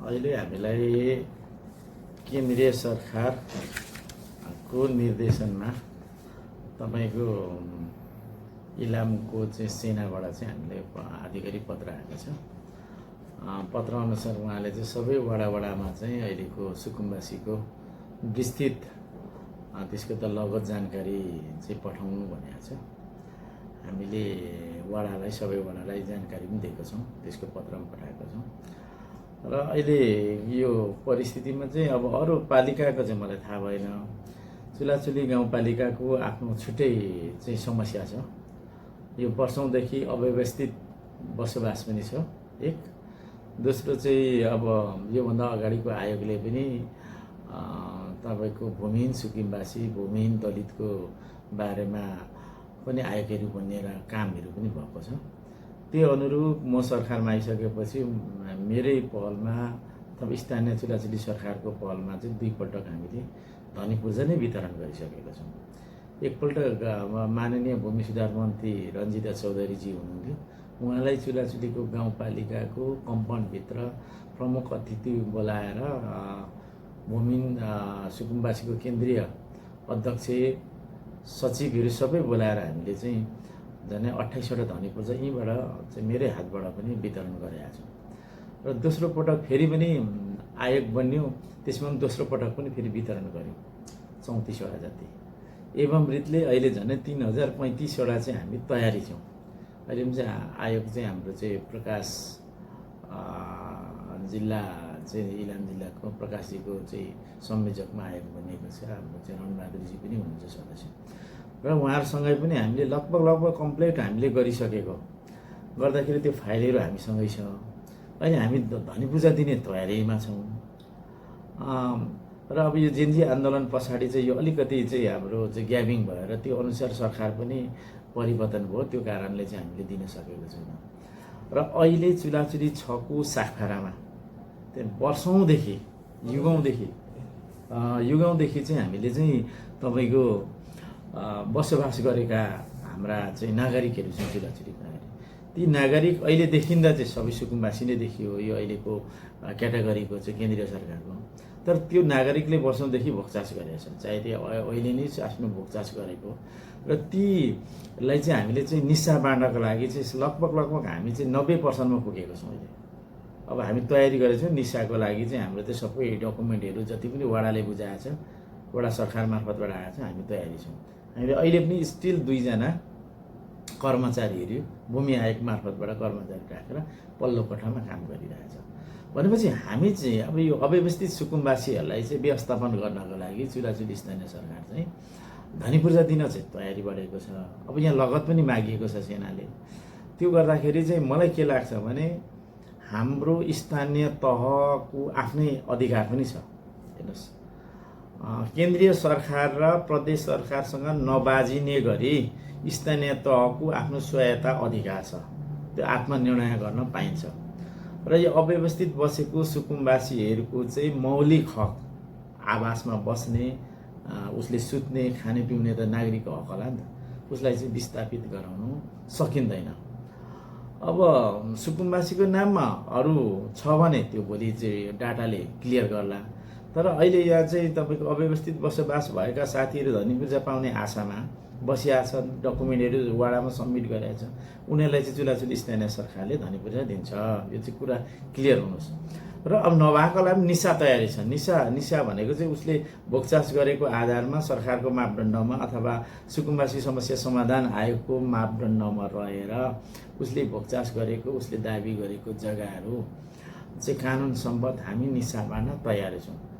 अहिले हामीलाई केन्द्रीय सरकारको निर्देशनमा तपाईँको इलामको चाहिँ सेनाबाट चाहिँ हामीले आधिकारिक पत्र आएको छ। पत्र अनुसार उहाँले चाहिँ सबै वडामा चाहिँ अहिलेको सुकुम्बासीको विस्तृत त्यसको त लगत जानकारी चाहिँ पठाउनु भनेको छ। हामीले सबै वडालाई जानकारी पनि दिएको छौँ, त्यसको पत्र पनि पठाएको छौँ। र अहिले यो परिस्थितिमा चाहिँ अब अरू पालिकाको चाहिँ मलाई थाहा भएन। चुलाचुली गाउँपालिकाको आफ्नो छुट्टै चाहिँ समस्या छ। यो वर्षौँदेखि अव्यवस्थित बसोबास पनि छ एक। दोस्रो चाहिँ अब योभन्दा अगाडिको आयोगले पनि तपाईँको भूमिहीन सुकिमवासी, भूमिहीन दलितको बारेमा पनि आयोगहरू बनेर कामहरू पनि भएको छ। त्यो अनुरूप म सरकारमा आइसकेपछि मेरै पहलमा अथवा स्थानीय चुलाचुली सरकारको पहलमा चाहिँ 2 पटक हामीले धनी पूर्जा नै वितरण गरिसकेका छौँ। एकपल्ट माननीय भूमि सुधार मन्त्री रञ्जिता चौधरीजी हुनुहुन्थ्यो। उहाँलाई चुलाचुलीको गाउँपालिकाको कम्पाउन्डभित्र प्रमुख अतिथि बोलाएर भूमिहीन सुकुम्बासीको केन्द्रीय अध्यक्ष सचिवहरू सबै बोलाएर हामीले चाहिँ झन् 28वटा धनी पूर्जा यहीँबाट चाहिँ मेरै हातबाट पनि वितरण गरेका छौँ। र दोस्रो पटक फेरि पनि आयोग बन्यो, त्यसमा पनि दोस्रो पटक पनि फेरि वितरण गर्यौँ 34वटा जति। एवं रीतले अहिले झन् 3035वटा चाहिँ हामी तयारी छौँ। अहिले पनि चाहिँ आयोग चाहिँ हाम्रो चाहिँ प्रकाश जिल्ला चाहिँ इलाम जिल्लाको प्रकाशजीको चाहिँ संयोजकमा आयोग बनिएको छ। हाम्रो चाहिँ रणबहादुरजी पनि हुनुहुन्छ सदस्य। र उहाँहरूसँगै पनि हामीले लगभग कम्प्लिट हामीले गरिसकेको गर्दाखेरि त्यो फाइलहरू हामीसँगै छ। अहिले हामी धनी पूजा दिने तयारीमा छौँ। र अब यो जेनजी आन्दोलन पछाडि चाहिँ यो अलिकति चाहिँ हाम्रो चाहिँ ग्याबिङ भएर त्यो अनुसार सरकार पनि परिवर्तन भयो। त्यो कारणले चाहिँ हामीले दिन सकेको छैनौँ। र अहिले चुलाचुली 6को साखफारामा त्यो वर्षौँदेखि युगौँदेखि चाहिँ हामीले चाहिँ तपाईँको बसोबास गरेका हाम्रा चाहिँ नागरिकहरू छन् चुलाचुलीका। ती नागरिक अहिले देखिँदा चाहिँ सबै सुकुम्बासी नै देखियो यो अहिलेको क्याटेगोरीको चाहिँ केन्द्रीय सरकारको। तर त्यो नागरिकले वर्षौँदेखि भोगचास गरेका छन्, चाहे त्यो अहिले नै आफ्नो भोगचास गरेको। र तीलाई चाहिँ हामीले चाहिँ निस्सा बाँड्नको लागि चाहिँ लगभग हामी चाहिँ 90% पुगेको छौँ अहिले। अब हामी तयारी गरेको छौँ निस्साको लागि चाहिँ हाम्रो त्यो सबै डकुमेन्टहरू जति पनि वडाले बुझाएको छ, वडा सरकार मार्फतबाट आएको छ, हामी तयारी छौँ। हामीले अहिले पनि स्टिल 2 जना कर्मचारीहरू भूमि आयोग मार्फतबाट कर्मचारी राखेर पल्लो कोठामा काम गरिरहेछ। भनेपछि हामी चाहिँ अब यो अव्यवस्थित सुकुम्बासीहरूलाई चाहिँ व्यवस्थापन गर्नको लागि चुलाचुली स्थानीय सरकार चाहिँ धनी पूर्जा दिन चाहिँ तयारी बढेको छ। अब यहाँ लगत पनि मागिएको छ सेनाले। त्यो गर्दाखेरि चाहिँ मलाई के लाग्छ भने हाम्रो स्थानीय तहको आफ्नै अधिकार पनि छ। हेर्नुहोस्, केन्द्रीय सरकार र प्रदेश सरकारसँग नबाजिने गरी स्थानीय तहको आफ्नो स्वायत्ता अधिकार छ, त्यो आत्मनिर्णय गर्न पाइन्छ। र यो अव्यवस्थित बसेको सुकुम्बासीहरूको चाहिँ मौलिक हक, आवासमा बस्ने, उसले सुत्ने, खाने पिउने त नागरिकको हक होला नि त, उसलाई चाहिँ विस्थापित गराउनु सकिँदैन। अब सुकुम्बासीको नाममा अरू छ भने त्यो भोलि चाहिँ डाटाले क्लियर गर्ला। तर अहिले यहाँ चाहिँ तपाईँको अव्यवस्थित बसोबास भएका साथीहरू धनी पूर्जा पाउने आशामा बसिया छन्, डकुमेन्टहरू वडामा सब्मिट गरेका छ, उनीहरूलाई चाहिँ चुलाचुली स्थानीय सरकारले धनी पूर्जा दिन्छ। यो चाहिँ कुरा क्लियर हुनुहोस्। र अब नभएकोलाई पनि निस्सा तयारी छ। निस्सा भनेको चाहिँ उसले भोगचास गरेको आधारमा सरकारको मापदण्डमा अथवा सुकुम्बासी समस्या समाधान आयोगको मापदण्डमा रहेर उसले भोगचास गरेको, उसले दाबी गरेको जग्गाहरू चाहिँ कानुन सम्बद्ध हामी निस्सा बाँड्न तयार छौँ।